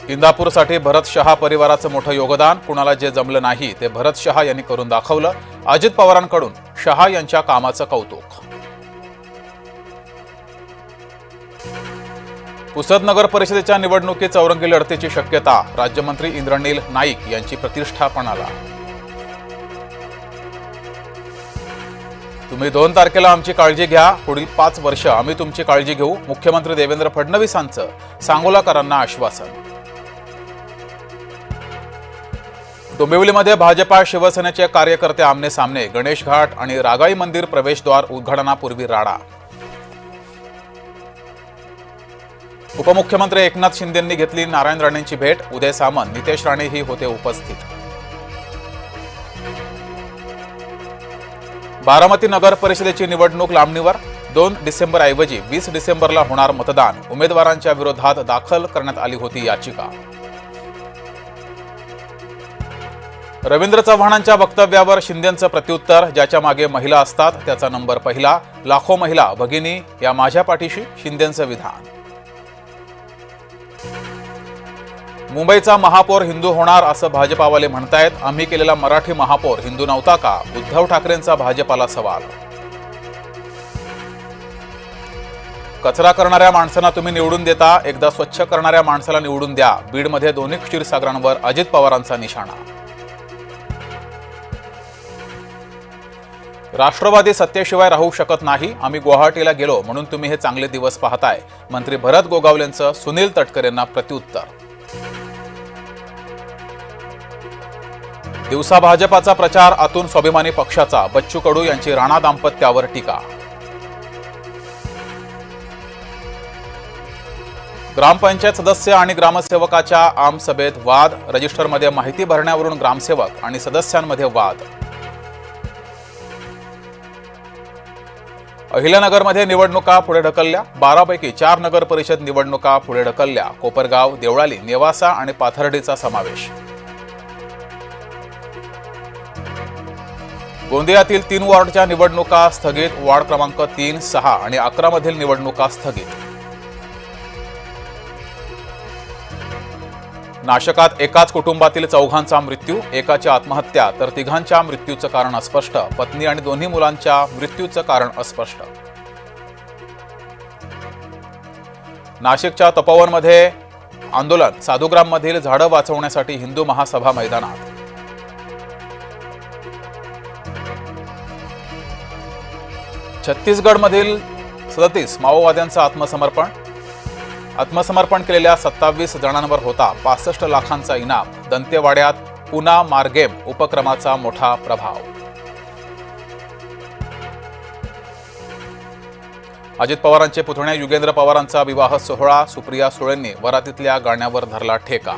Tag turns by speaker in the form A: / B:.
A: इंदापूरसाठी भरत शहा परिवाराचं मोठं योगदान. कुणाला जे जमलं नाही ते भरत शहा यांनी करून दाखवलं. अजित पवारांकडून शहा यांच्या कामाचं कौतुक. पुसद नगर परिषदेच्या निवडणुकीत चौरंगी लढतीची शक्यता. राज्यमंत्री इंद्रनील नाईक यांची प्रतिष्ठा पणाला. तुम्ही 2 तारखेला आमची काळजी घ्या. पुढील 5 वर्ष आम्ही तुमची काळजी घेऊ. मुख्यमंत्री देवेंद्र फडणवीसांचं सांगोलाकरांना आश्वासन. डोंबिवलीमध्ये भाजपा शिवसेनेचे कार्यकर्ते आमने सामने. गणेश घाट आणि रागाई मंदिर प्रवेशद्वार उद्घाटनापूर्वी राडा. उपमुख्यमंत्री एकनाथ शिंदेंनी घेतली नारायण राणेंची भेट. उदय सामंत, नितेश राणेही होते उपस्थित. बारामती नगर परिषदेची निवडणूक लांबणीवर. 2 डिसेंबरऐवजी 20 डिसेंबरला होणार मतदान. उमेदवारांच्या विरोधात दाखल करण्यात आली होती याचिका. रवींद्र चव्हाणांच्या वक्तव्यावर शिंदेंचं प्रत्युत्तर. ज्याच्या मागे महिला असतात त्याचा नंबर पहिला. लाखो महिला भगिनी या माझ्या पाठीशी, शिंदेंचं विधान. मुंबईचा महापौर हिंदू होणार असं भाजपावाले म्हणतायत. आम्ही केलेला मराठी महापौर हिंदू नव्हता का? उद्धव ठाकरेंचा भाजपाला सवाल. कचरा करणाऱ्या माणसांना तुम्ही निवडून देता, एकदा स्वच्छ करणाऱ्या माणसाला निवडून द्या. बीडमध्ये दोन्ही क्षीरसागरांवर अजित पवारांचा निशाणा. राष्ट्रवादी सत्तेशिवाय राहू शकत नाही. आम्ही गुवाहाटीला गेलो म्हणून तुम्ही हे चांगले दिवस पाहताय. मंत्री भरत गोगावलेंचं सुनील तटकरेंना प्रत्युत्तर. दिवसा भाजपाचा प्रचार, आतून स्वाभिमानी पक्षाचा. बच्चू कडू यांची राणा दाम्पत्यावर टीका. ग्रामपंचायत सदस्य आणि ग्रामसेवकाच्या आमसभेत वाद. रजिस्टरमध्ये माहिती भरण्यावरून ग्रामसेवक आणि सदस्यांमध्ये वाद. अहिल्यानगरमध्ये निवडणुका पुढे ढकलल्या. 12 पैकी 4 नगर परिषद निवडणुका पुढे ढकलल्या. कोपरगाव, देवळाली, नेवासा आणि पाथर्डीचा समावेश. गोंदियातील 3 वॉर्डच्या निवडणुका स्थगित. वॉर्ड क्रमांक 3, 6 आणि 11 मधील निवडणुका स्थगित. नाशकात एकाच कुटुंबातील 4घांचा मृत्यू. एकाची आत्महत्या तर 3घांच्या मृत्यूचं कारण अस्पष्ट. पत्नी आणि दोन्ही मुलांच्या मृत्यूचं कारण अस्पष्ट. नाशिकच्या तपोवनमध्ये आंदोलन. साधुग्राममधील झाडं वाचवण्यासाठी हिंदू महासभा मैदानात. छत्तीसगडमधील 37 माओवाद्यांचं आत्मसमर्पण केलेल्या 27 जणांवर होता 65 लाखांचा इनाम. दंतेवाड्यात पुना मार्गेम उपक्रमाचा मोठा प्रभाव. अजित पवारांचे पुतणे युगेंद्र पवारांचा विवाह सोहळा. सुप्रिया सुळेंनी वरातीतल्या गाण्यावर धरला ठेका.